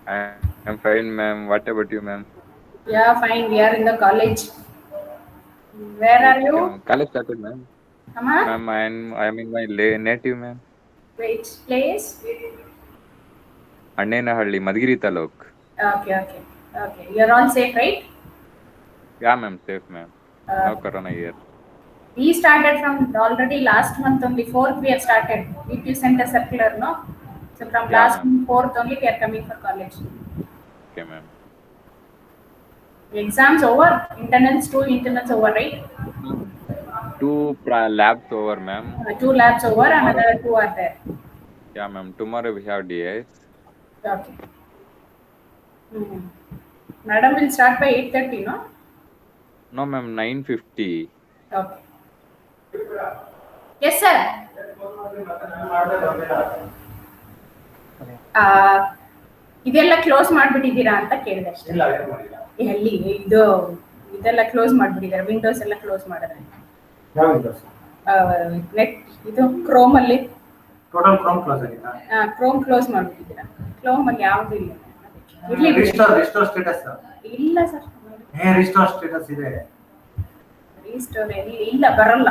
I'm fine, ma'am. What about you, ma'am? Yeah, fine. We are in the college. Where are Okay, you? ma'am. College started, ma'am. Amma? Ma'am, I'm in my native, ma'am. Which place? Annenahalli, Madgiri Taluk. Okay, okay. Okay. You're all safe, right? Yeah, ma'am. Safe, ma'am. No Okay. corona here. We started from already last month only. 4th we have started. VP sent a circular, no? So from Yeah, last ma'am. month, 4th only we are coming for college. Okay, ma'am. Exams over. Internals, 2 internals over, right? Ma'am, two labs over, ma'am. 2 labs over. Tomorrow, Another 2 are there. yeah, ma'am. Tomorrow we have DS. Okay. Hmm. Madam will start by 8:30, no? No, ma'am. 9:50. Okay. Yes, sir. ಆ, ಇದೆಲ್ಲ close ಮಾಡ್ಬಿಟ್ಟಿದ್ದೀರಾ ಅಂತ ಕೇಳಿದೆ ಅಷ್ಟೇ. ಎಲ್ಲಿ ಇದು ಇದೆಲ್ಲ close ಮಾಡ್ಬಿಟ್ಟಿದ್ದಾರೆ, windows ಎಲ್ಲ ಕ್ಲೋಸ್ ಮಾಡಿದ್ರೆ. ನೆಟ್ ಇದು ಕ್ರೋಮ್ ಅಲ್ಲಿ ಟೋಟಲ್ ಕ್ರೋಮ್ ಕ್ಲೋಸ್ ಆಗಿದಾ? ಕ್ರೋಮ್ ಕ್ಲೋಸ್ ಮಾಡ್ಬಿಟ್ಟಿದ್ದೀರಾ? ಕ್ರೋಮ್ ಅಲ್ಲಿ ಯಾವ್ದು ಇಲ್ಲ. ಇರ್ಲಿ ಬಿಡಿ. ರಿಸ್ಟೋರ್ ಸ್ಟೇಟಸ್ ಇಲ್ಲ ಸರ್, ರಿಸ್ಟೋರ್ ಸ್ಟೇಟಸ್ ಇದೆ. ರೀಸ್ಟೋರ್ ಎಲ್ಲಿ ಇಲ್ಲ, ಬರ್ಲಿಲ್ಲ.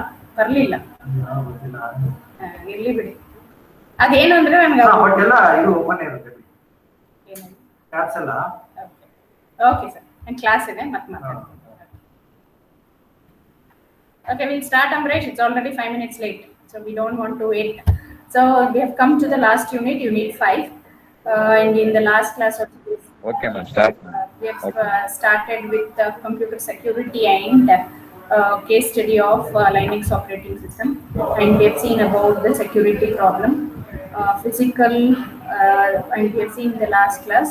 ಗೊತ್ತಿಲ್ಲ. ಇರ್ಲಿ ಬಿಡಿ. ಅದೇನು ಅಂದ್ರೆ ನಮ್ಗೆ ಬಟ್ ಎಲ್ಲ ಇದು ಓಪನ್ ಇರುತ್ತೆ ಏನು. ಟ್ಯಾಬ್ಸ್ ಎಲ್ಲ. ಓಕೆ ಸರ್, ನನ್ನ ಕ್ಲಾಸ್ ಇದೆ ಮತ್ತೆ ಮಾತಾಡ್ತೀನಿ. Okay, we'll start, Amresh. It's already 5 minutes late, so we don't want to wait. So we have come to the last unit, unit 5, and in the last class of this, Okay, ma'am. Start, ma'am. we have Okay. started with computer security and case study of Linux operating system, and we have seen about the security problem, physical, and we have seen in the last class.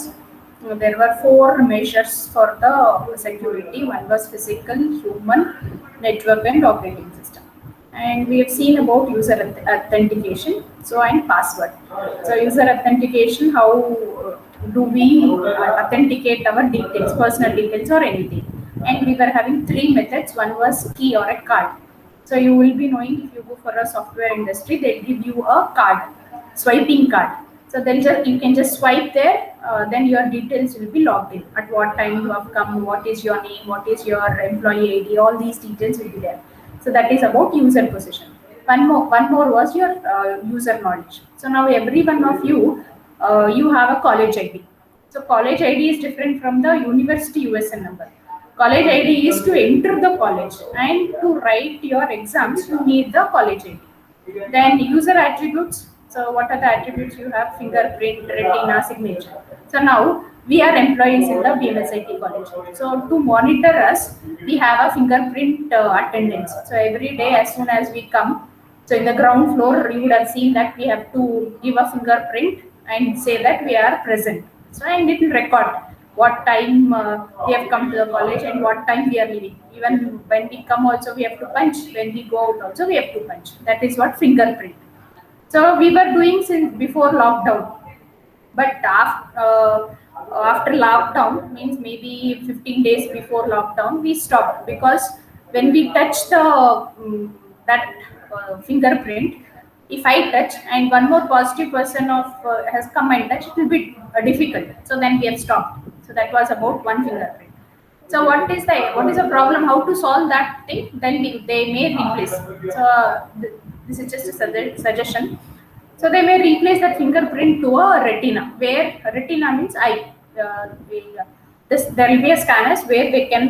There were 4 measures for the security. One was physical, human, network, and operating system. And we have seen about user authentication, so and password. So user authentication, how do we authenticate our details, personal details or anything. And we were having 3 methods. One was key or a card. So you will be knowing, if you go for a software industry, they'll give you a card, swiping card. So then you can just swipe there, then your details will be logged in. At what time you have come, what is your name, what is your employee ID, all these details will be there. So that is about user position. One more was your user knowledge. So now every one of you, you have a college ID. So college ID is different from the university USN number. College ID is to enter the college, and to write your exams you need the college ID. Then user attributes. So what are the attributes you have? Fingerprint, retina, signature. So now we are employees in the BMSIT college. So to monitor us, we have a fingerprint attendance. So every day as soon as we come, so in the ground floor you would have seen that we have to give a fingerprint and say that we are present. So and it will record what time we have come to the college and what time we are leaving. Even when we come also we have to punch. When we go out also we have to punch. That is what fingerprint. So we were doing since before lockdown, but after lockdown, means maybe 15 days before lockdown, we stopped, because when we touch the that fingerprint, if I touch and one more positive person has come and touch, it will be difficult. So then we have stopped. So that was about one fingerprint. So what is the problem? How to solve that thing? Then they may replace. So this is just a suggestion. So they may replace that fingerprint to a retina, where retina means eye. There will be a scanners where they can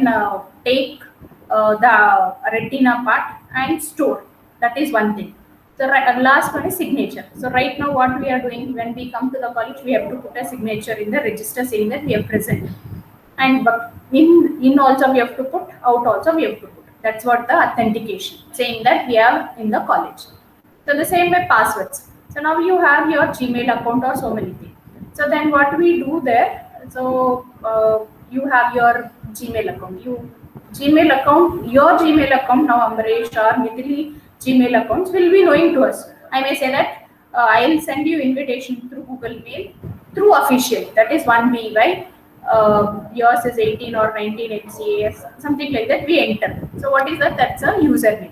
take the retina part and store. That is one thing. So last one is signature. So right now what we are doing, when we come to the college, we have to put a signature in the register saying that we are present. And but in also we have to put, out also we have to put. That's what the authentication, saying that we are in the college. So the same way passwords. So now you have your Gmail account or so many things. So then what we do there? So you have your Gmail account. Your Gmail account now, Amresh or Mithili Gmail accounts will be knowing to us. I may say that I'll send you invitation through Google Mail through official. That is one way, right? Yours is 18 or 19 MCAS, something like that. We enter. So what is that? That's a username.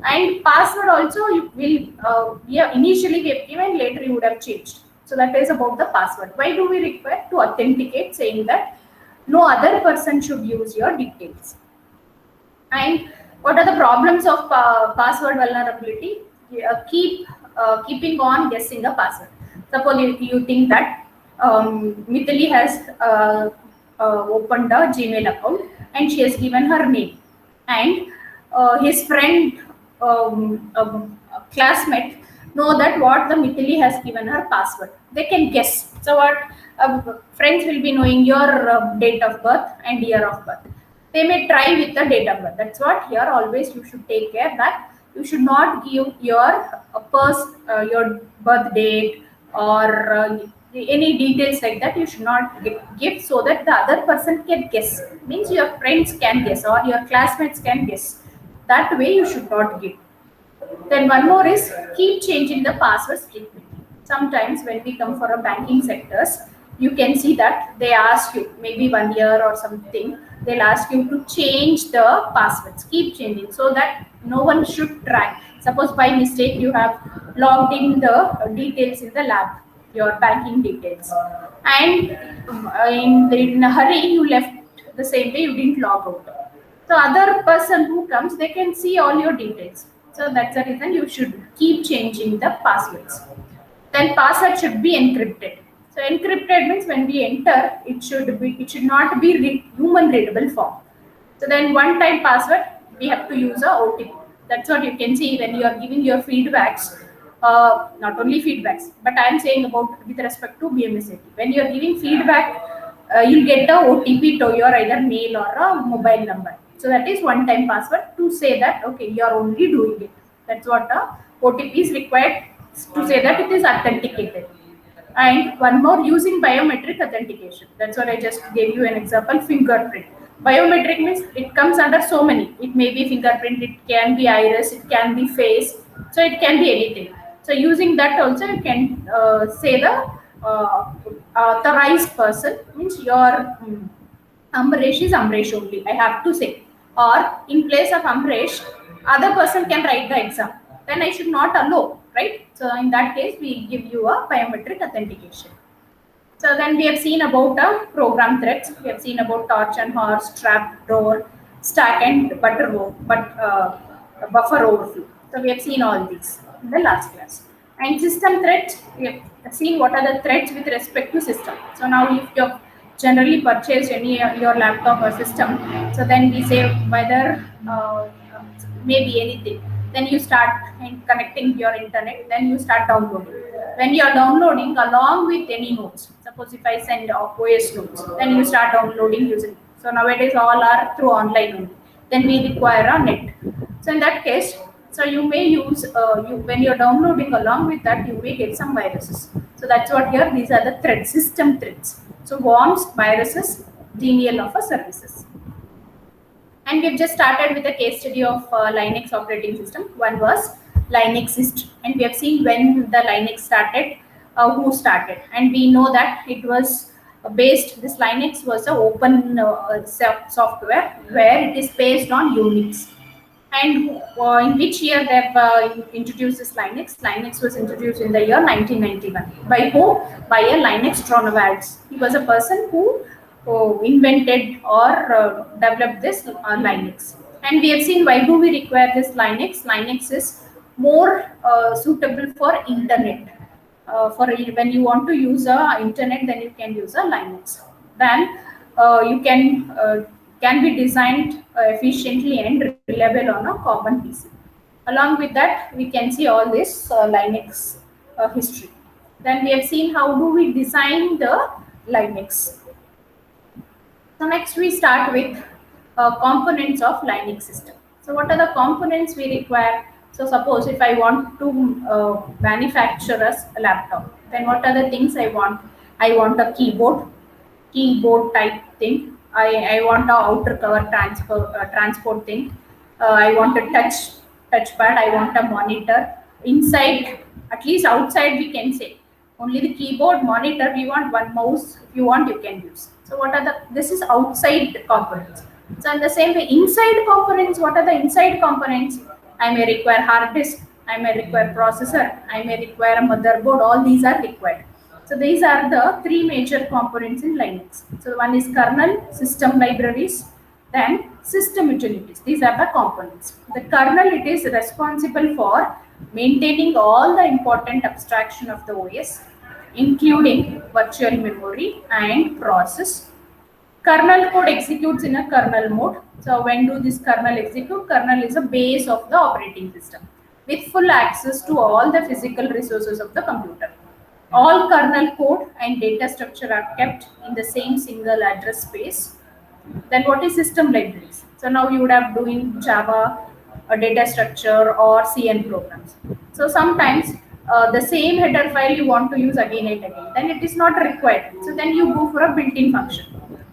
And password also you will initially we have given, later you would have changed. So that is about the password. Why do we require to authenticate, saying that no other person should use your details? And what are the problems of password vulnerability? Keeping on guessing the password. Suppose you think that Mithili has opened a Gmail account and she has given her name, and his friend, classmate, know that what the Mithili has given her password. They can guess. So what friends will be knowing your date of birth and year of birth. They may try with the date of birth. That's what here always you should take care that you should not give your your birth date or any details like that. You should not give so that the other person can guess. Means your friends can guess or your classmates can guess. That way you should not give. Then one more is keep changing the passwords frequently. Sometimes when we come for a banking sectors, you can see that they ask you maybe 1 year or something. They'll ask you to change the passwords. Keep changing so that no one should try. Suppose by mistake you have logged in the details in the lab, your banking details, and in a hurry you left the same way, you didn't log out. So other person who comes, they can see all your details. So that's the reason you should keep changing the passwords. Then password should be encrypted. So encrypted means when we enter, it should not be human readable form. So then one time password, we have to use a OTP. That's what you can see when you are giving your feedbacks. Not only feedbacks, but I am saying about with respect to BMSAT. When you are giving feedback, you'll get a OTP to your either mail or a mobile number. So that is one-time password to say that okay, you are only doing it. That's what a OTP is required to say that it is authenticated. And one more, using biometric authentication. That's what I just gave you an example. Fingerprint. Biometric means it comes under so many. It may be fingerprint, it can be iris, it can be face. So it can be anything. So using that also you can say the authorized person, means your Amresh is Amresh only, I have to say. Or in place of Amresh, other person can write the exam. Then I should not allow, right? So in that case, we give you a biometric authentication. So then we have seen about program threats. We have seen about torch and horse, trap door, stack and buffer overflow. So we have seen all these in the last class. And system threats, we have seen what are the threats with respect to system. So now if you have generally purchased any your laptop or system, so then we say whether maybe anything. Then you start connecting your internet, then you start downloading. When you are downloading along with any notes, suppose if I send OS notes, then you start downloading using. So nowadays all are through online only. Then we require a net. So in that case, so you may use, when you're downloading along with that, you may get some viruses. So that's what here, these are the threats, system threats. So worms, viruses, denial of services. And we've just started with a case study of Linux operating system. One was Linux history, and we have seen when the Linux started, who started, and we know that it was based. This Linux was an open software where it is based on Unix. And in which year they've introduced this Linux? Linux was introduced in the year 1991. By who? By a Linus Torvalds. He was a person who invented or developed this Linux. And we have seen why do we require this Linux. Linux is more suitable for internet. For when you want to use internet, then you can use a Linux. Then you can be designed efficiently and reliable on a common PC. Along with that, we can see all this Linux history. Then we have seen how do we design the Linux. So next we start with components of Linux system. So what are the components we require? So suppose if I want to manufacture a laptop, then what are the things I want? I want a keyboard type thing. I want a outer cover transport thing. I want a touchpad. I want a monitor. Inside, at least outside, we can say only the keyboard, monitor. We want one mouse. If you want, you can use. So what are this is outside components. So in the same way, inside components. What are the inside components? I may require hard disk. I may require processor. I may require a motherboard. All these are required. So these are the three major components in Linux. So one is kernel, system libraries, then system utilities. These are the components. The kernel, it is responsible for maintaining all the important abstraction of the OS, including virtual memory and process. Kernel code executes in a kernel mode. So when do this kernel execute? Kernel is a base of the operating system with full access to all the physical resources of the computer. All kernel code and data structure are kept in the same single address space. Then what is system libraries? So now you would have doing Java, a data structure or CN programs. So sometimes the same header file you want to use again and again, then it is not required. So then you go for a built-in function.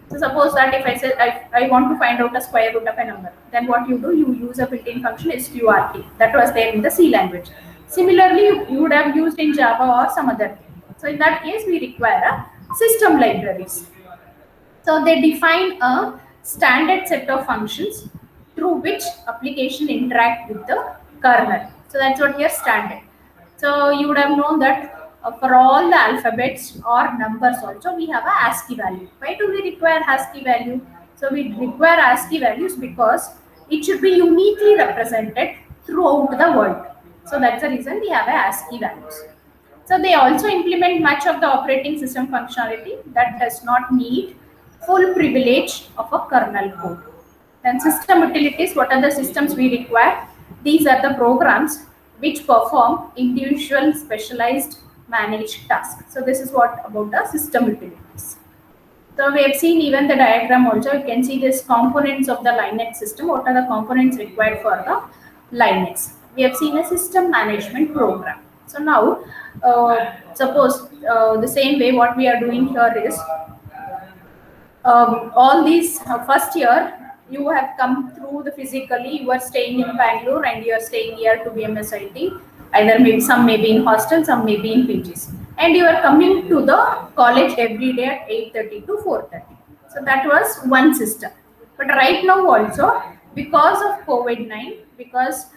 So suppose that if I say I want to find out a square root of a number, then what you do, you use a built-in function sqrt that was there in the C language. Similarly, you would have used in Java or some other thing. So in that case, we require a system libraries. So they define a standard set of functions through which application interact with the kernel. So that's what your standard. So you would have known that for all the alphabets or numbers also we have a ASCII value. Why do we require ASCII value? So we require ASCII values because it should be uniquely represented throughout the world. So that's the reason we have a ASCII values. So they also implement much of the operating system functionality that does not need full privilege of a kernel code. Then system utilities, what are the systems we require? These are the programs which perform individual specialized managed tasks. So this is what about the system utilities. So we have seen even the diagram also, you can see this components of the Linux system. What are the components required for the Linux? We have seen a system management program. So now, suppose the same way what we are doing here is, all these first year, you have come through the physically, you are staying in Bangalore and you are staying here to BMSIT. Either maybe some may be in hostel, some may be in PGs. And you are coming to the college every day at 8:30 to 4:30. So that was one system. But right now also, because of COVID-19, because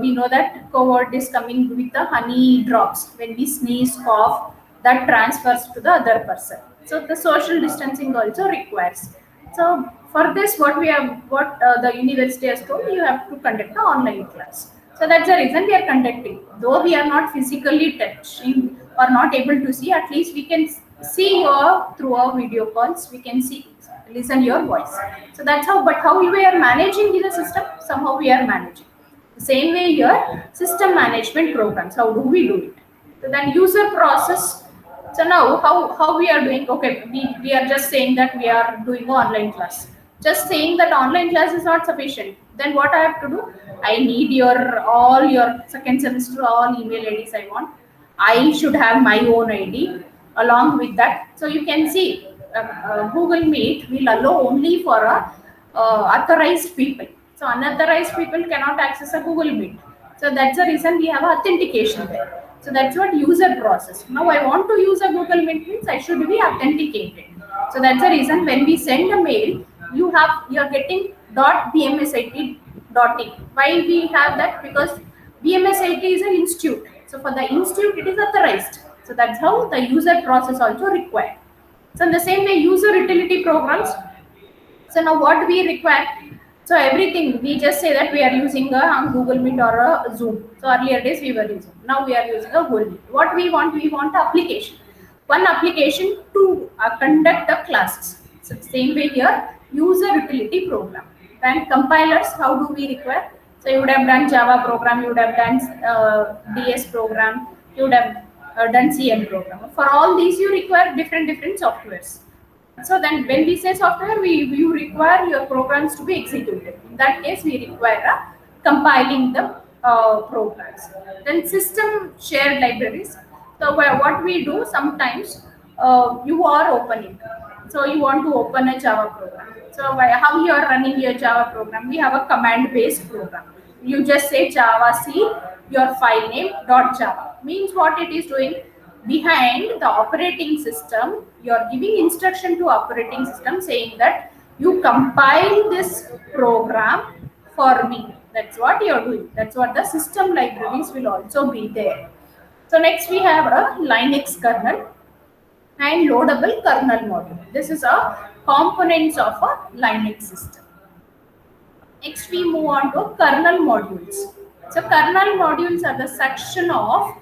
we know that COVID is coming with the honey drops. When we sneeze, cough, that transfers to the other person. So the social distancing also requires. So for this, what the university has told, you have to conduct the online class. So that's the reason we are conducting. Though we are not physically touching or not able to see, at least we can see your through our video calls. We can see, listen your voice. So that's how. But how we are managing the system? Somehow we are managing. Same way here, system management programs. How do we do it? So then user process. So now how we are doing? Okay, we are just saying that we are doing an online class. Just saying that online class is not sufficient. Then what I have to do? I need all your second semester all email IDs I want. I should have my own ID along with that. So you can see Google Meet will allow only for authorized people. So unauthorized people cannot access a Google Meet. So that's the reason we have authentication there. So that's what user process. Now I want to use a Google Meet means I should be authenticated. So that's the reason when we send a mail, you are getting .bmsit.in. Why we have that? Because BMSIT is an institute. So for the institute, it is authorized. So that's how the user process also required. So in the same way, user utility programs. So now what we require? So everything, we just say that we are using a Google Meet or a Zoom. So earlier days we were using. Now we are using a Google Meet. What we want application. One application to conduct the classes. So same way here, user utility program. And compilers, how do we require? So you would have done Java program, you would have done DS program, you would have done CN program. For all these, you require different softwares. So then when we say software, you require your programs to be executed. In that case, we require compiling the programs. Then system shared libraries. So what we do sometimes, you are opening. So you want to open a Java program. So how you are running your Java program? We have a command-based program. You just say Java C, your file name .java. Means what it is doing? Behind the operating system, you are giving instruction to operating system saying that you compile this program for me. That's what you are doing. That's what the system libraries will also be there. So next we have a Linux kernel. and loadable kernel module. This is a components of a Linux system. Next, we move on to kernel modules. So, kernel modules are the section of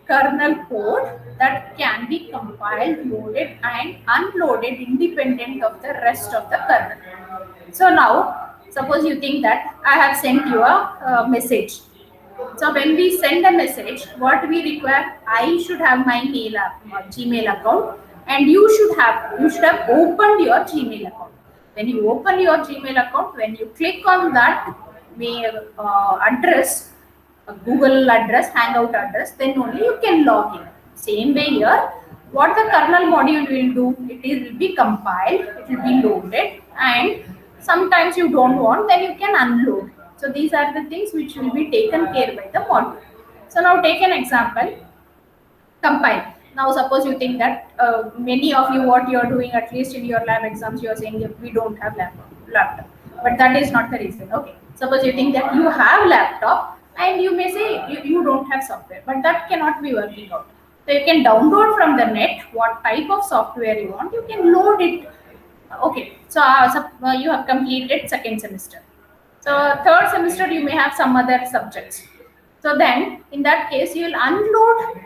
kernel code that can be compiled, loaded, and unloaded independent of the rest of the kernel. So, now suppose you think that I have sent you a message. So, when we send a message, what we require, I should have my Gmail account, and you should have opened your Gmail account. When you open your Gmail account, when you click on that mail address, Google address, Hangout address, then only you can log in. Same way here, what the kernel module will do, will be compiled, it will be loaded, and sometimes you don't want, then you can unload. So these are the things which will be taken care by the module. So now take an example, compile. Now suppose you think that many of you, what you are doing, at least in your lab exams, you are saying that we don't have laptop, but that is not the reason. Okay, suppose you think that you have laptop and you may say you don't have software, but that cannot be working out. So you can download from the net what type of software you want, you can load it. Okay, so you have completed second semester. So third semester you may have some other subjects. So then in that case you will unload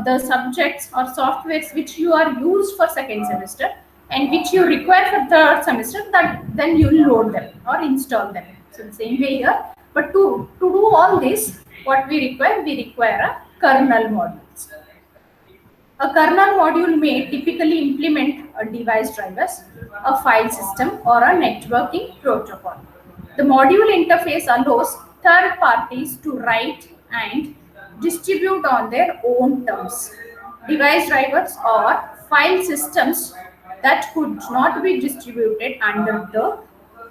the subjects or softwares which you are used for second semester and which you require for third semester, that then you will load them or install them. So the same way here, but to do all this, what we require a kernel modules. A kernel module may typically implement a device drivers, a file system, or a networking protocol. The module interface allows third parties to write and distribute on their own terms. Device drivers or file systems that could not be distributed under the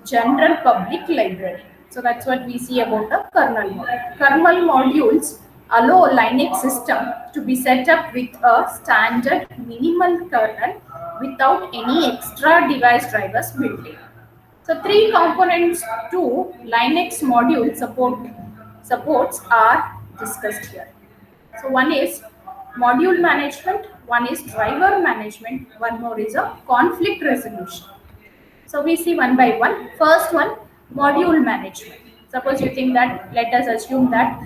general public library. So that's what we see about a kernel module. Kernel modules allow a Linux system to be set up with a standard minimal kernel without any extra device drivers built in. So three components to Linux module supports are discussed here. So one is module management, one is driver management, one more is a conflict resolution. So we see one by one. First one, module management. Suppose you think that, let us assume that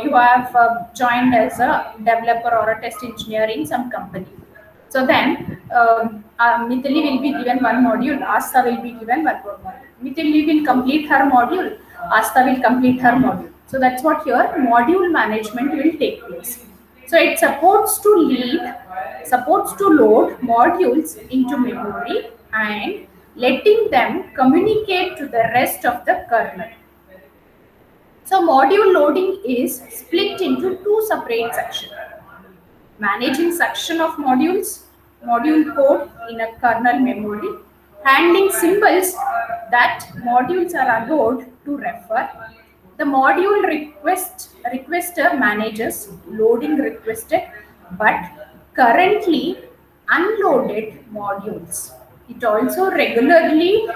you have joined as a developer or a test engineer in some company. So then Mithili will be given one module, Asta will be given one more module. Mithili will complete her module, Asta will complete her module. So that's what here module management will take place. So it supports to load modules into memory and letting them communicate to the rest of the kernel. So module loading is split into two separate sections. Managing section of modules, module code in a kernel memory, handling symbols that modules are allowed to refer. The module requester manages loading requested but currently unloaded modules. It also regularly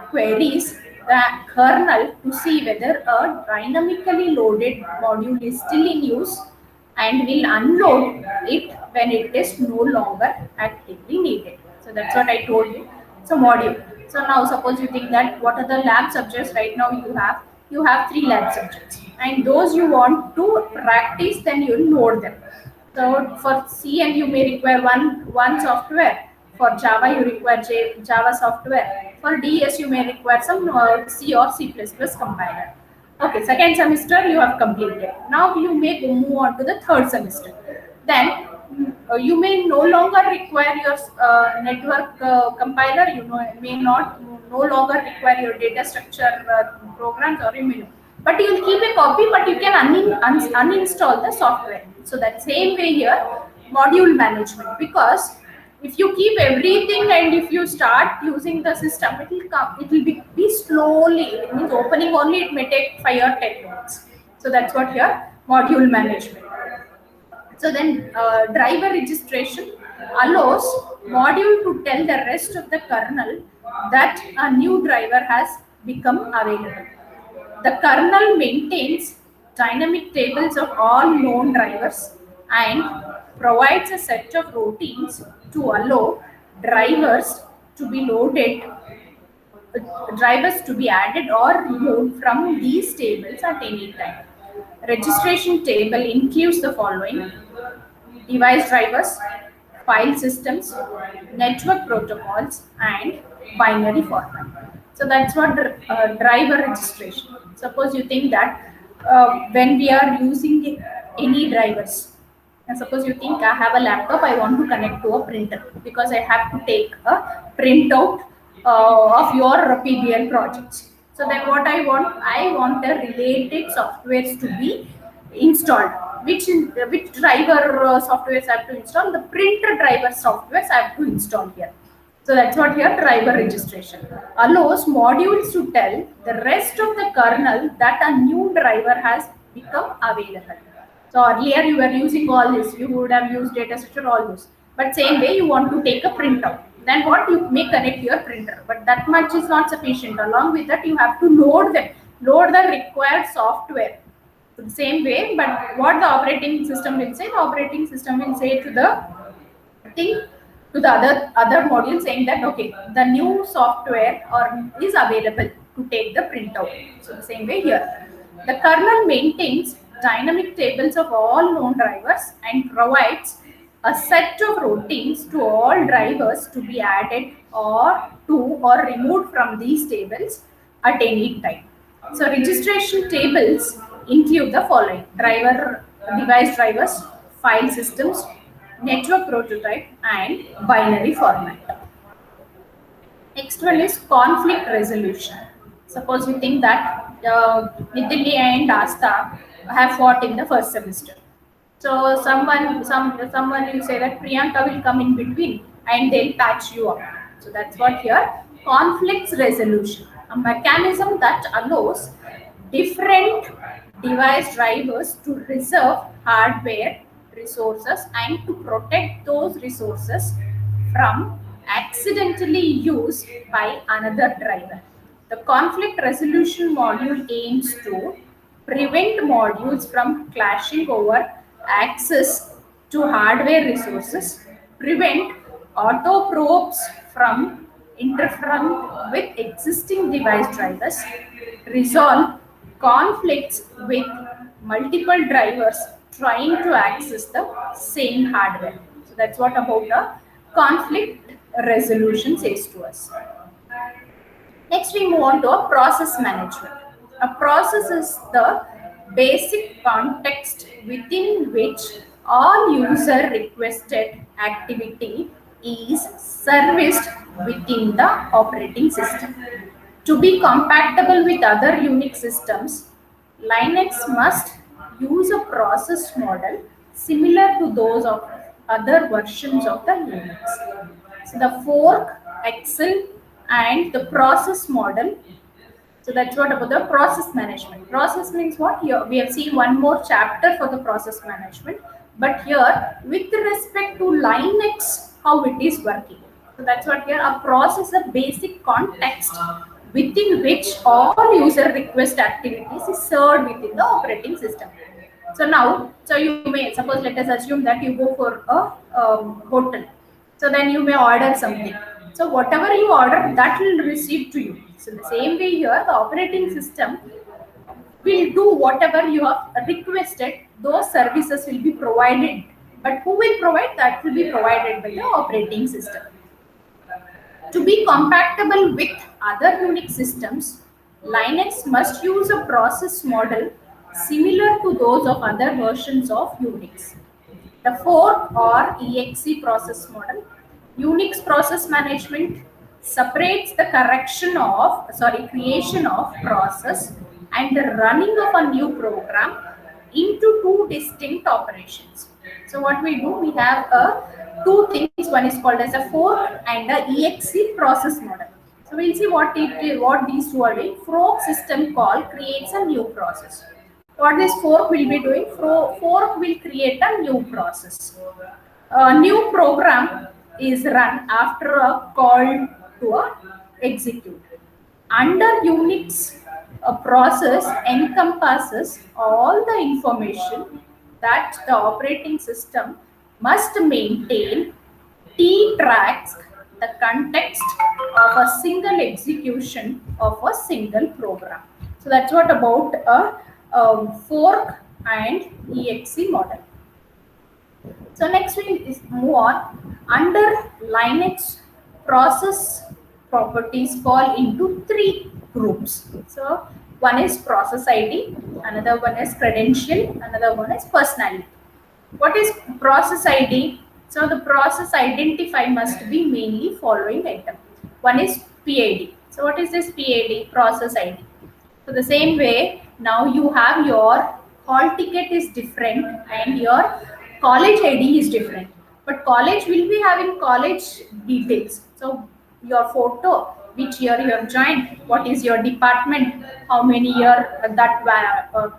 queries the kernel to see whether a dynamically loaded module is still in use and will unload it when it is no longer actively needed. So that's what I told you. So module. So now suppose you think that what are the lab subjects right now you have 3 lab subjects and those you want to practice, then you will load them. So for CN you may require one software. For Java you require Java software. For DS you may require some C or C++ compiler. Okay, second semester you have completed. Now you may move on to the third semester. Then you may no longer require your network compiler. You may no longer require your data structure programs, or you may, but you will keep a copy, but you can uninstall the software. So that same way here, module management, because if you keep everything and if you start using the system, it will be slowly. It means opening only, it may take 5 or 10 minutes. So that's what here, module management. So then driver registration allows module to tell the rest of the kernel that a new driver has become available. The kernel maintains dynamic tables of all known drivers and provides a set of routines to allow drivers to be loaded, drivers to be added or removed from these tables at any time. Registration table includes the following: device drivers, file systems, network protocols, and binary format. So that's what driver registration. Suppose you think that when we are using any drivers, and suppose you think I have a laptop, I want to connect to a printer because I have to take a printout of your PBL projects. So then what I want the related softwares to be installed. Which driver softwares I have to install? The printer driver softwares I have to install here. So that's what here driver registration allows modules to tell the rest of the kernel that a new driver has become available. So earlier you were using all this, you would have used data structure, all those. But same way you want to take a printout. Then what you may connect your printer, but that much is not sufficient. Along with that, you have to load the required software. The same way, but what the operating system will say, the operating system will say to the thing, to the other module, saying that okay, the new software or is available to take the printout. So the same way here, the kernel maintains dynamic tables of all known drivers and provides a set of routines to all drivers to be added or removed from these tables at any time. So registration tables include the following: device drivers, file systems, network prototype, and binary format. Next one is conflict resolution. Suppose you think that Nidili and Asta have fought in the first semester. So someone you say that Priyanka will come in between and they'll patch you up. So that's what here conflicts resolution, a mechanism that allows different device drivers to reserve hardware resources and to protect those resources from accidentally used by another driver. The conflict resolution module aims to prevent modules from clashing over access to hardware resources, prevent auto probes from interfering with existing device drivers, resolve conflicts with multiple drivers trying to access the same hardware. So that's what about a conflict resolution says to us. Next, we move on to a process management. A process is the basic context within which all user requested activity is serviced within the operating system. To be compatible with other Unix systems, Linux must use a process model similar to those of other versions of the Unix. So the fork, Excel, and the process model. So that's what about the process management. Process means what? Here we have seen one more chapter for the process management, but here with respect to Linux, how it is working. So that's what here a process, a basic context within which all user request activities is served within the operating system. So now, so you may suppose, let us assume that you go for a hotel. So then you may order something. So whatever you order, that will receive to you. So the same way here, the operating system will do whatever you have requested. Those services will be provided. But who will provide? That will be provided by the operating system. To be compatible with other Unix systems, Linux must use a process model similar to those of other versions of Unix. The fork or exe process model, Unix process management separates the creation of process and the running of a new program into two distinct operations. So what we do, we have two things. One is called as a fork and a exe process model. So we'll see what these two are doing. Fork system call creates a new process. What this fork will be doing? Fork will create a new process. A new program is run after a call to a execute. Under Unix, a process encompasses all the information that the operating system must maintain T tracks the context of a single execution of a single program. So that's what about a fork and exe model. So next we move on. Under Linux, process properties fall into three groups. So one is process ID, another one is credential, another one is personality. What is process ID? So the process identifier must be mainly following item. One is PID. So what is this PID? Process ID. So the same way, now you have your hall ticket is different and your college ID is different. But college will be having college details. So your photo, which year you have joined, what is your department, how many year that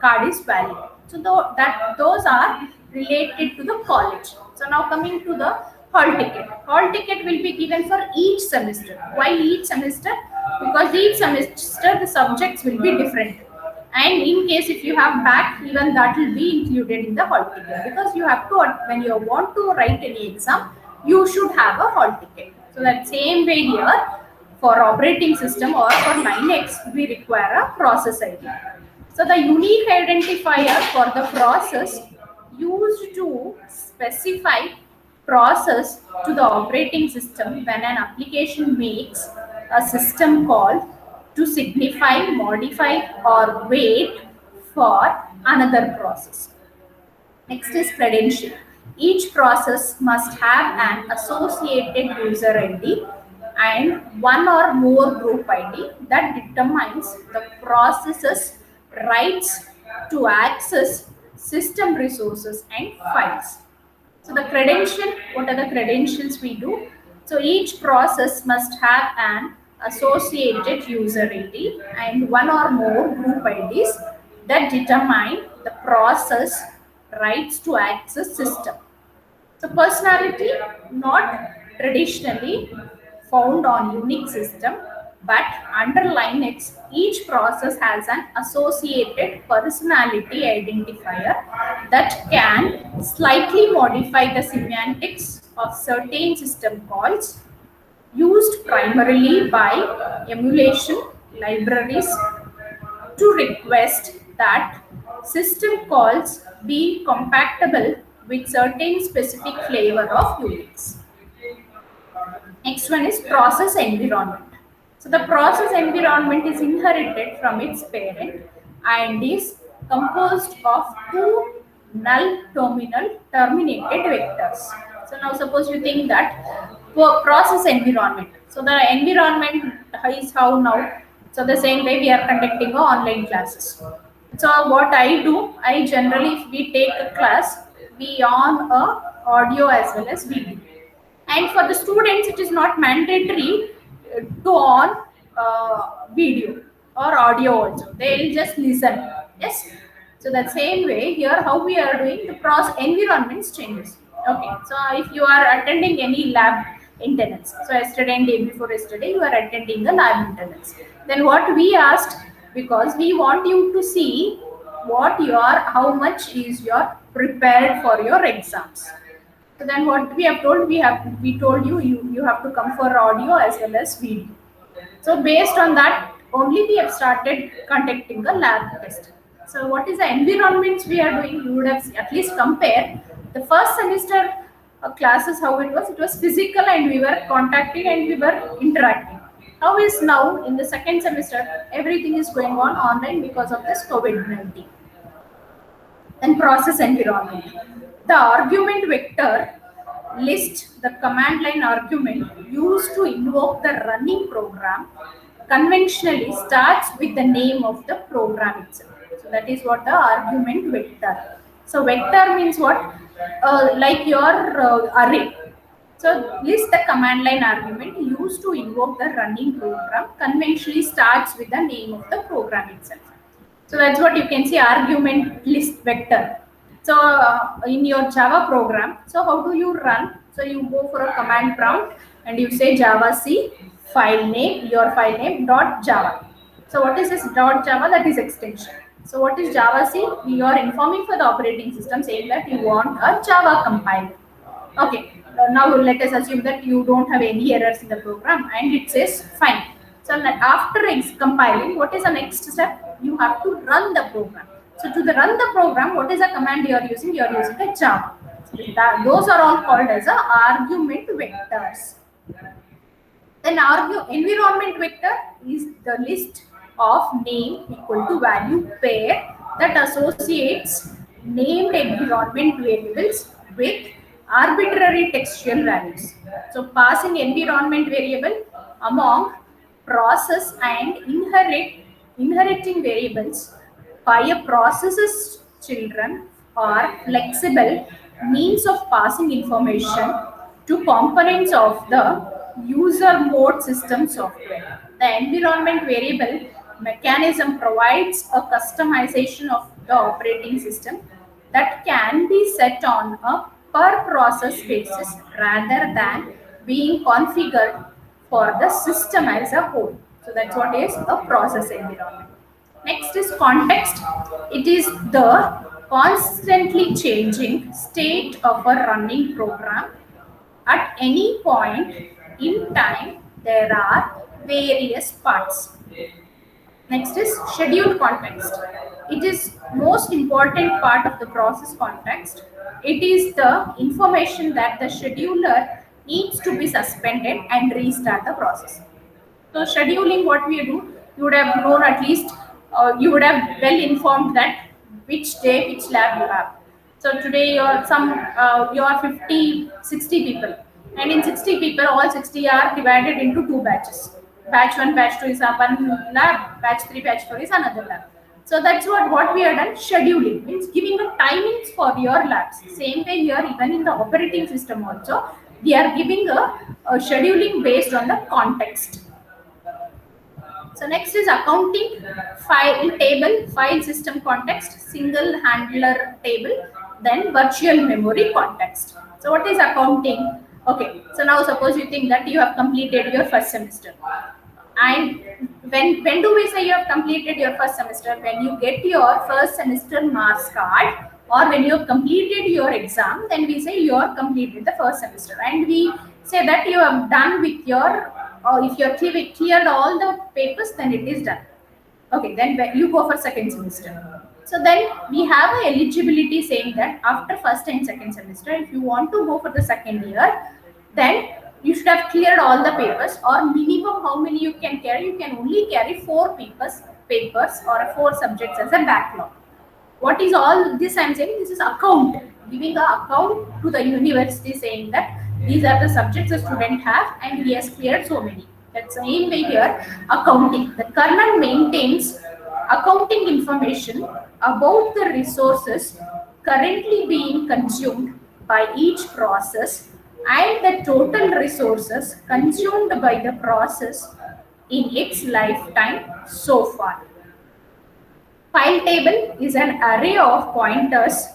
card is valid. So those are related to the college. So now coming to the hall ticket. Hall ticket will be given for each semester. Why each semester? Because each semester the subjects will be different. And in case if you have back, even that will be included in the hall ticket. Because you have to, when you want to write any exam, you should have a hall ticket. So that same way here, for operating system or for Linux, we require a process ID. So the unique identifier for the process used to specify process to the operating system when an application makes a system call to signify, modify or wait for another process. Next is credential. Each process must have an associated user ID and one or more group ID that determines the process's rights to access system resources and files. So the credential, what are the credentials we do? So each process must have an associated user ID and one or more group IDs that determine the process rights to access system. So personality, not traditionally found on Unix system, but under Linux, each process has an associated personality identifier that can slightly modify the semantics of certain system calls used primarily by emulation libraries to request that system calls be compatible with certain specific flavor of Unix. Next one is process environment. So the process environment is inherited from its parent and is composed of two null terminated vectors. So now suppose you think that process environment. So the environment is how now. So the same way we are conducting online classes. So what I do, I generally, if we take a class, we on a audio as well as video. And for the students, it is not mandatory to on video or audio also. They will just listen. Yes. So that same way here, how we are doing the process environments changes. Okay. So if you are attending any lab maintenance, so yesterday and day before yesterday, you are attending the lab maintenance. Then what we asked, because we want you to see what how much is your prepared for your exams. So then what we have told, we told you have to come for audio as well as video. So based on that only we have started conducting a lab test. So what is the environments we are doing? You would have at least compared the first semester classes, how it was physical and we were contacting and we were interacting. How is now in the second semester everything is going on online because of this COVID-19. And process environment. The argument vector list, the command line argument used to invoke the running program conventionally starts with the name of the program itself. So that is what the argument vector. So vector means what? Like your array. So list, the command line argument used to invoke the running program conventionally starts with the name of the program itself. So that's what you can see, argument list vector. So in your Java program, so how do you run? So you go for a command prompt and you say Java C file name, your file name .java. So what is this .java? That is extension. So what is Java C? You are informing for the operating system saying that you want a Java compiler. Okay. now let us assume that you don't have any errors in the program and it says fine. So after compiling, what is the next step? You have to run the program. So to run the program, what is the command you are using? You are using the Java. So those are all called as argument vectors. Then environment vector is the list of name equal to value pair that associates named environment variables with arbitrary textual values. So passing environment variable among process and inheriting variables by a process's children are flexible means of passing information to components of the user mode system software. The environment variable mechanism provides a customization of the operating system that can be set on a per process basis rather than being configured for the system as a whole. So that's what is a process environment. Next is context. It is the constantly changing state of a running program. At any point in time, there are various parts. Next is schedule context. It is most important part of the process context. It is the information that the scheduler needs to be suspended and restart the process. So scheduling, what we do, you would have known at least, you would have well informed that which day, which lab you have. So today you are 50, 60 people, and in 60 people, all 60 are divided into two batches. Batch 1, batch 2 is one lab, batch 3, batch 4 is another lab. So that's what we have done. Scheduling means giving the timings for your labs. Same way here, even in the operating system also, we are giving a scheduling based on the context. So next is accounting, file system context, single handler table, then virtual memory context. So what is accounting? Okay, so now suppose you think that you have completed your first semester. And when do we say you have completed your first semester? When you get your first semester marks card, or when you have completed your exam, then we say you have completed the first semester. And we say that you have done with your, or if you have cleared all the papers, then it is done. Okay, then you go for second semester. So then we have a eligibility saying that after first and second semester, if you want to go for the second year, then you should have cleared all the papers, or minimum how many you can carry. You can only carry 4 papers or 4 subjects as a backlog. What is all this I'm saying? This is account, giving an account to the university saying that these are the subjects the student have and he has cleared so many. That's the same way here, accounting. The kernel maintains accounting information about the resources currently being consumed by each process and the total resources consumed by the process in its lifetime so far. File table is an array of pointers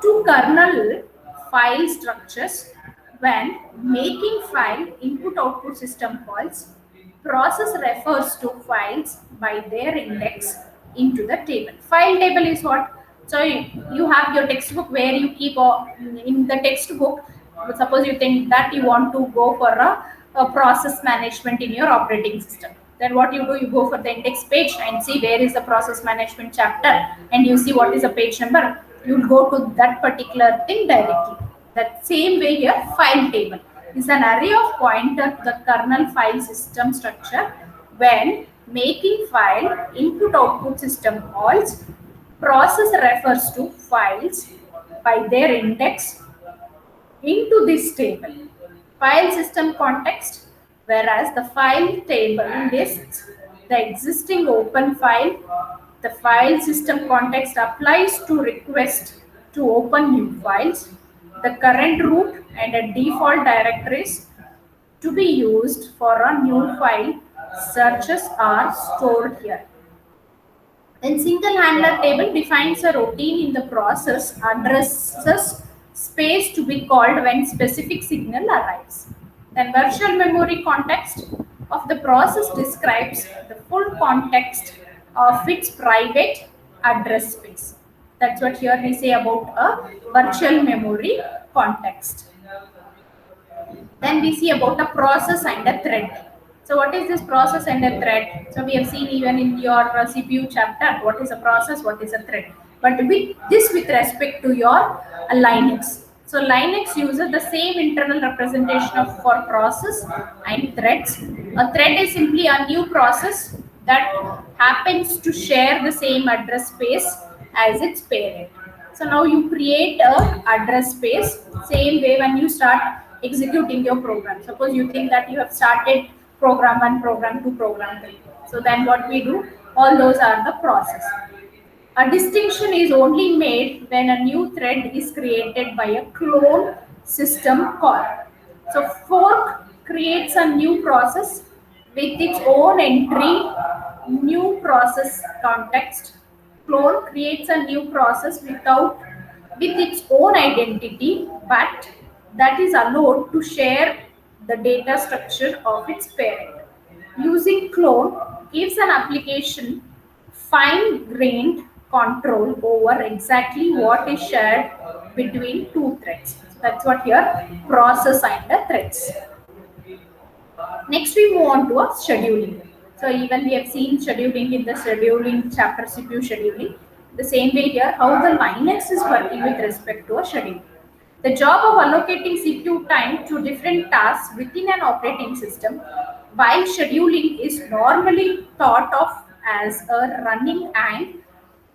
to kernel file structures. When making file input-output system calls, process refers to files by their index into the table. File table is what? So you have your textbook where you keep in the textbook. Suppose you think that you want to go for a process management in your operating system. Then what you do, you go for the index page and see where is the process management chapter, and you see what is the page number. You go to that particular thing directly. That same way here, file table is an array of pointer to the kernel file system structure. When making file input-output system calls, process refers to files by their index into this table. File system context, whereas the file table lists the existing open file. The file system context applies to request to open new files. The current root and a default directories to be used for a new file searches are stored here. Then single handler table defines a routine in the process, addresses space to be called when specific signal arrives. Then virtual memory context of the process describes the full context of its private address space. That's what here we say about a virtual memory context. Then we see about a process and a thread. So what is this process and a thread? So we have seen even in your CPU chapter, what is a process, what is a thread. But with respect to your Linux. So Linux uses the same internal representation of for process and threads. A thread is simply a new process that happens to share the same address space as its parent. So now you create a address space, same way when you start executing your program. Suppose you think that you have started program 1, program 2, program 3. So then what we do, all those are the process. A distinction is only made when a new thread is created by a clone system call. So fork creates a new process with its own entry, new process context. Clone creates a new process with its own identity, but that is allowed to share the data structure of its parent. Using clone gives an application fine-grained control over exactly what is shared between two threads. So that's what here process and the threads. Next, we move on to a scheduling. So even we have seen scheduling in the scheduling chapter, CPU scheduling. The same way here, how the Linux is working with respect to a schedule. The job of allocating CPU time to different tasks within an operating system, while scheduling is normally thought of as a running and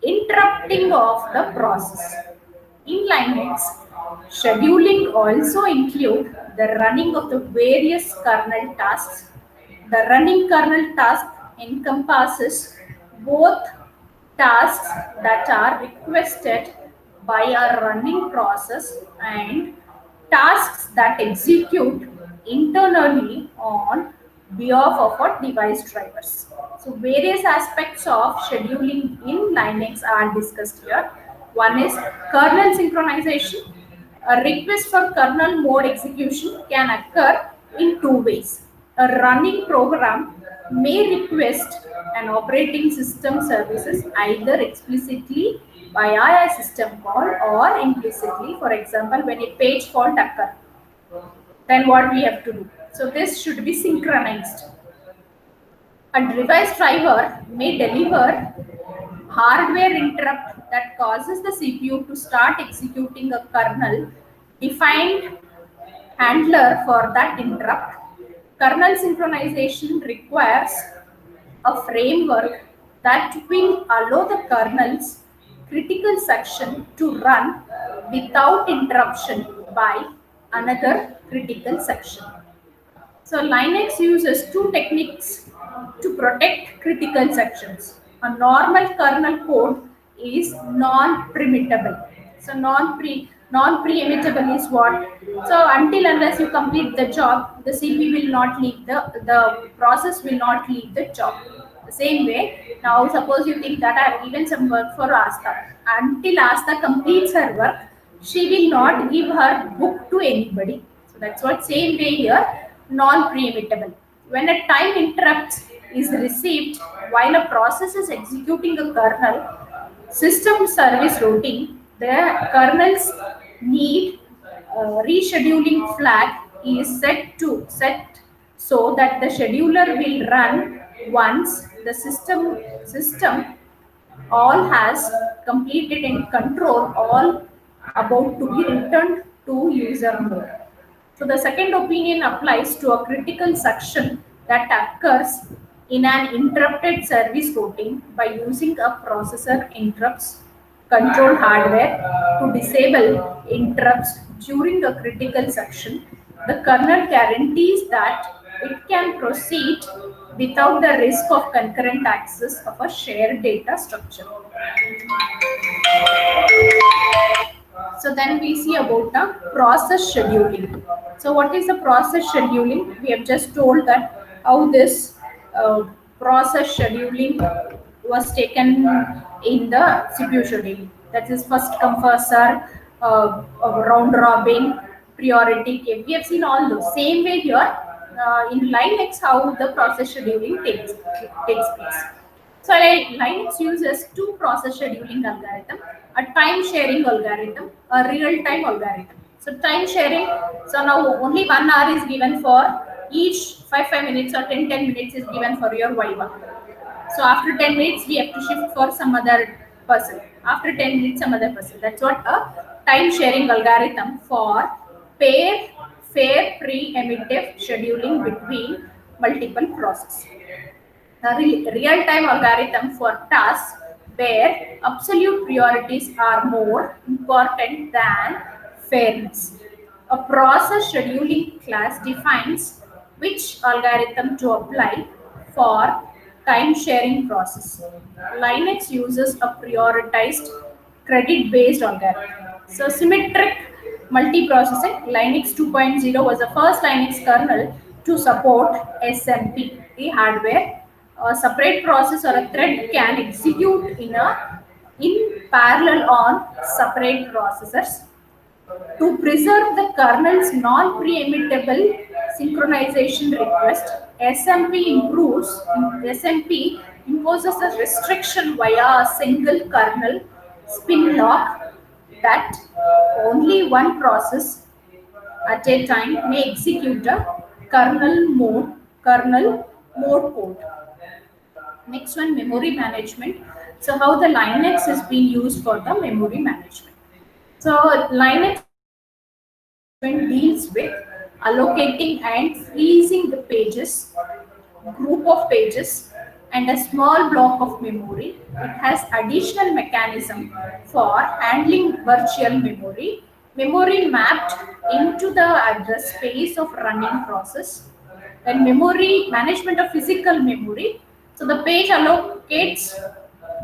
interrupting of the process. In Linux, scheduling also include the running of the various kernel tasks. The running kernel task encompasses both tasks that are requested by a running process and tasks that execute internally on behalf of our device drivers. So various aspects of scheduling in Linux are discussed here. One is kernel synchronization. A request for kernel mode execution can occur in two ways. A running program may request an operating system services either explicitly via a system call or implicitly. For example, when a page fault occurs, then what we have to do? So this should be synchronized. A device driver may deliver hardware interrupt that causes the CPU to start executing a kernel defined handler for that interrupt. Kernel synchronization requires a framework that will allow the kernel's critical section to run without interruption by another critical section. So Linux uses two techniques to protect critical sections. A normal kernel code is non-preemmitable. So non-preemmitable is what? So until unless you complete the job, the CPU will not leave the process will not leave the job. The same way, now suppose you think that I have given some work for Asta. Until Asta completes her work, she will not give her book to anybody. So that's what same way here, non-preemmitable. When a time interrupt is received while a process is executing a kernel system service routine, the kernel's need rescheduling flag is set so that the scheduler will run once the system all has completed and control all about to be returned to user mode. So the second opinion applies to a critical section that occurs in an interrupted service routine by using a processor interrupts control hardware to disable interrupts during a critical section. The kernel guarantees that it can proceed without the risk of concurrent access of a shared data structure. So then we see about the process scheduling. So what is the process scheduling? We have just told that how this process scheduling was taken in the CPU scheduling. That is first come first serve, round robin, priority queue. We have seen all those. Same way here in Linux how the process scheduling takes place. So Linux uses two process scheduling algorithm, a time sharing algorithm, a real time algorithm. So time sharing. So now only 1 hour is given for each 5 minutes, or 10 minutes is given for your Viva. So after 10 minutes, we have to shift for some other person. After 10 minutes, some other person. That's what a time sharing algorithm for pair fair pre-emittive scheduling between multiple processes. A real-time algorithm for tasks where absolute priorities are more important than fairness. A process scheduling class defines which algorithm to apply for time sharing process. Linux uses a prioritized credit-based algorithm. So symmetric multiprocessing, Linux 2.0 was the first Linux kernel to support SMP, the hardware. A separate process or a thread can execute in parallel on separate processors. To preserve the kernel's non-preemmitable synchronization request, SMP imposes a restriction via a single kernel spin lock that only one process at a time may execute a kernel mode code. Next one, memory management. So how the Linux is being used for the memory management. So Linux deals with allocating and freezing the pages, group of pages, and a small block of memory. It has additional mechanism for handling virtual memory, memory mapped into the address space of running process, and memory management of physical memory. So the page allocator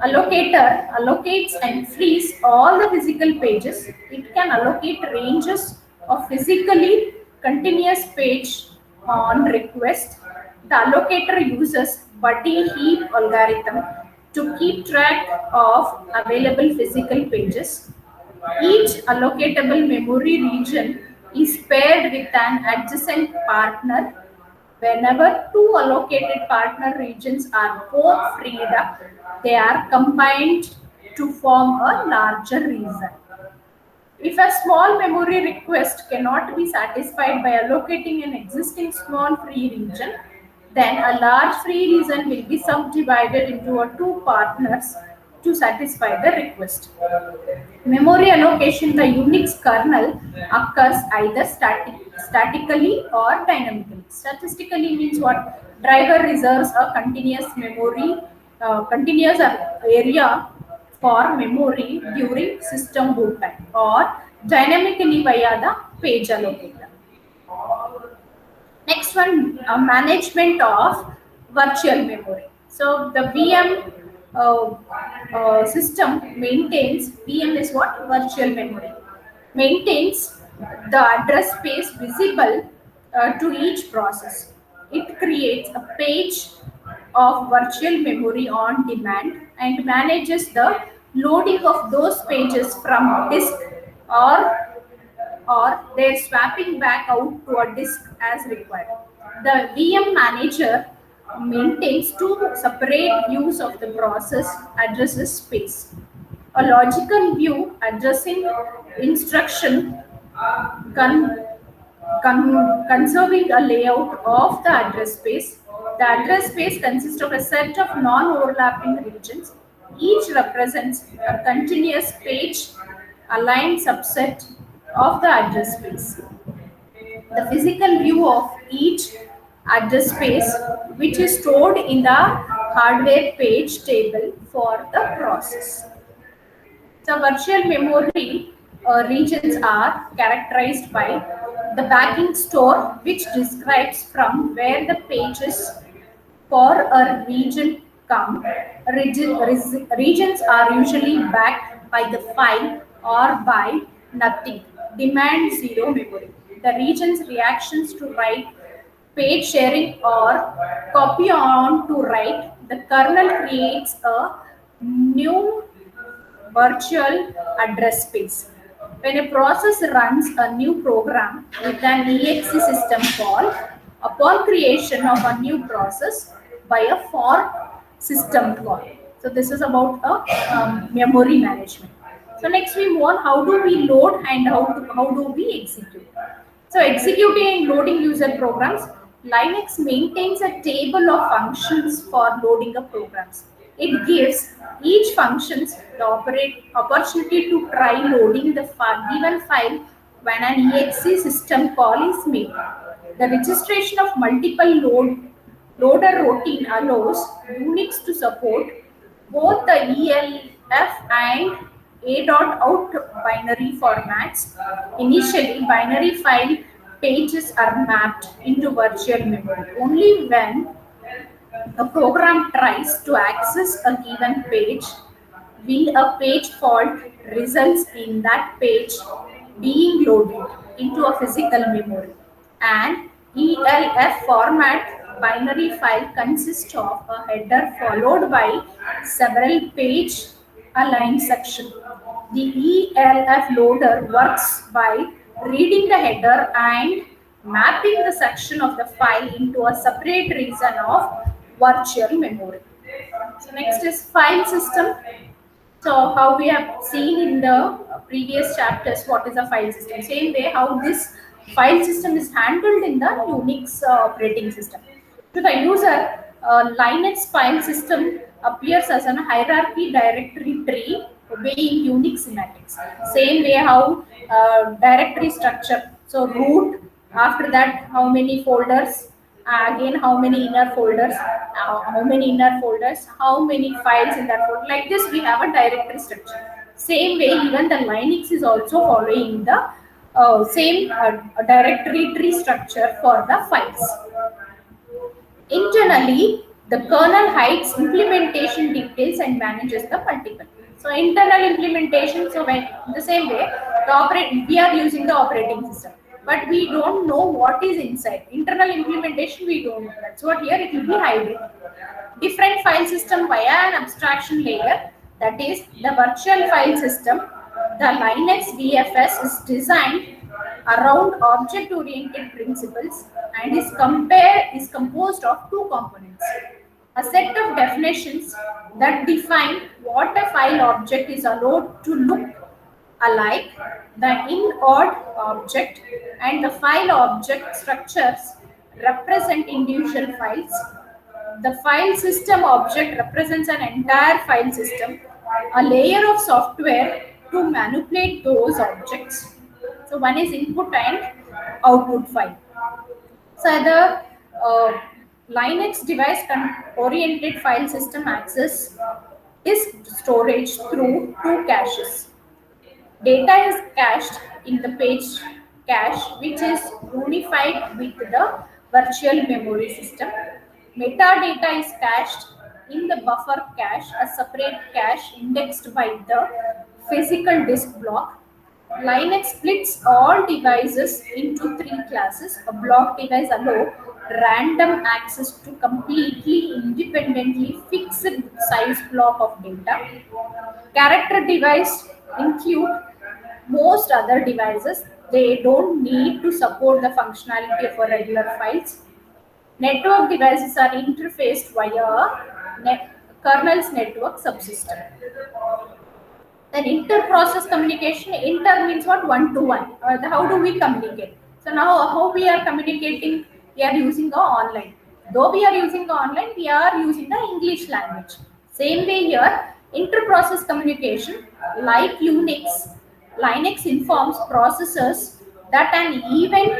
allocates and frees all the physical pages. It can allocate ranges of physically continuous page on request. The allocator uses buddy heap algorithm to keep track of available physical pages. Each allocatable memory region is paired with an adjacent partner. Whenever two allocated partner regions are both freed up, they are combined to form a larger region. If a small memory request cannot be satisfied by allocating an existing small free region, then a large free region will be subdivided into two partners to satisfy the request. Memory allocation, the Unix kernel occurs either statically or dynamically. Statistically means what? Driver reserves a continuous area for memory during system boot time, or dynamically via the page allocator. Next one, management of virtual memory. So the VM system maintains, VM is what? Virtual memory. Maintains the address space visible to each process. It creates a page of virtual memory on demand and manages the loading of those pages from disk, or they're swapping back out to a disk as required. The VM manager maintains two separate views of the process addresses space. A logical view addressing instruction conserving a layout of the address space. The address space consists of a set of non-overlapping regions. Each represents a continuous page aligned subset of the address space. The physical view of each address space, which is stored in the hardware page table for the process. So virtual memory regions are characterized by the backing store, which describes from where the pages for a region come. Regions are usually backed by the file or by nothing. Demand zero memory. The region's reactions to write, page sharing, or copy on to write, the kernel creates a new virtual address space. When a process runs a new program with an exe system call, upon creation of a new process by a fork system call. So this is about a memory management. So next we move on, how do we load and how do we execute. So executing and loading user programs, Linux maintains a table of functions for loading the programs. It gives each functions the opportunity to try loading the given file when an exe system call is made. The registration of multiple loader routine allows Unix to support both the ELF and A.out binary formats. Initially, binary file pages are mapped into virtual memory. Only when a program tries to access a given page will a page fault results in that page being loaded into a physical memory. An ELF format binary file consists of a header followed by several page aligned sections. The ELF loader works by reading the header and mapping the section of the file into a separate region of virtual memory. So next is file system. So how we have seen in the previous chapters, what is a file system? Same way how this file system is handled in the Unix operating system. To the user, Linux file system appears as an hierarchy directory tree obeying Unix semantics. Same way how directory structure. So root, after that how many folders, again how many inner folders, how many files in that folder. Like this we have a directory structure. Same way even the Linux is also following the same directory tree structure for the files. Internally, the kernel hides implementation details and manages the multiple. So internal implementation, so when the same way, we are using the operating system, but we don't know what is inside. Internal implementation we don't know. That's what here it will be hidden. Different file system via an abstraction layer, that is the virtual file system. The Linux VFS is designed around object-oriented principles and is composed of two components. A set of definitions that define what a file object is allowed to look alike, the in-odd object and the file object structures represent individual files. The file system object represents an entire file system, a layer of software to manipulate those objects. So one is input and output file. So the Linux device oriented file system access disk storage through two caches. Data is cached in the page cache, which is unified with the virtual memory system. Metadata is cached in the buffer cache, a separate cache indexed by the physical disk block. Linux splits all devices into three classes. A block device allows random access to completely independently fixed size block of data. Character device include most other devices. They don't need to support the functionality of a regular files. Network devices are interfaced via a kernel's network subsystem. Then inter-process communication. Inter means what? One to one. How do we communicate? So now how we are communicating? We are using the online. Though we are using the online, we are using the English language. Same way here, inter-process communication, like Linux informs processors that an event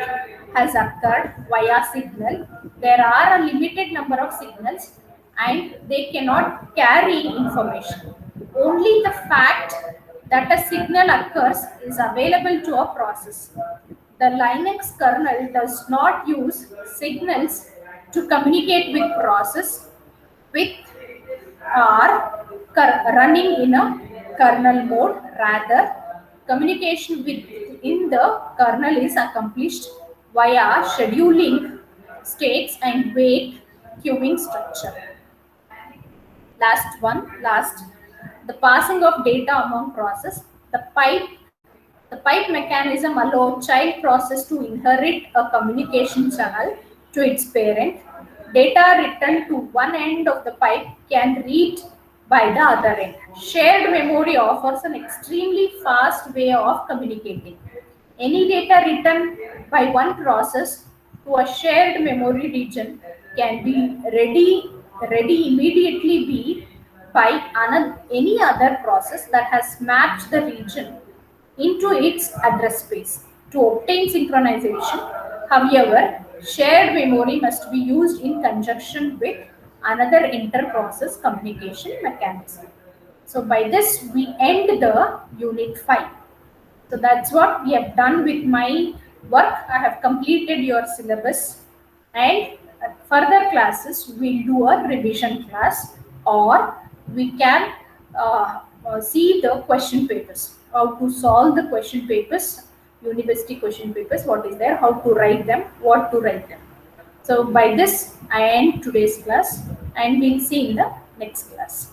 has occurred via signal. There are a limited number of signals and they cannot carry information. Only the fact that a signal occurs is available to a process. The Linux kernel does not use signals to communicate with process with running in a kernel mode. Rather, communication within the kernel is accomplished via scheduling states and wait queuing structure. Last, the passing of data among process. The pipe mechanism allows child process to inherit a communication channel to its parent. Data written to one end of the pipe can read by the other end. Shared memory offers an extremely fast way of communicating. Any data written by one process to a shared memory region can be ready immediately be by any other process that has mapped the region into its address space. To obtain synchronization, however, shared memory must be used in conjunction with another inter-process communication mechanism. So by this, we end the unit 5. So that's what we have done with my work. I have completed your syllabus, and at further classes we'll do a revision class, or we can see the question papers, how to solve the question papers, university question papers, what is there, how to write them, what to write them. So by this I end today's class, and we'll see in the next class.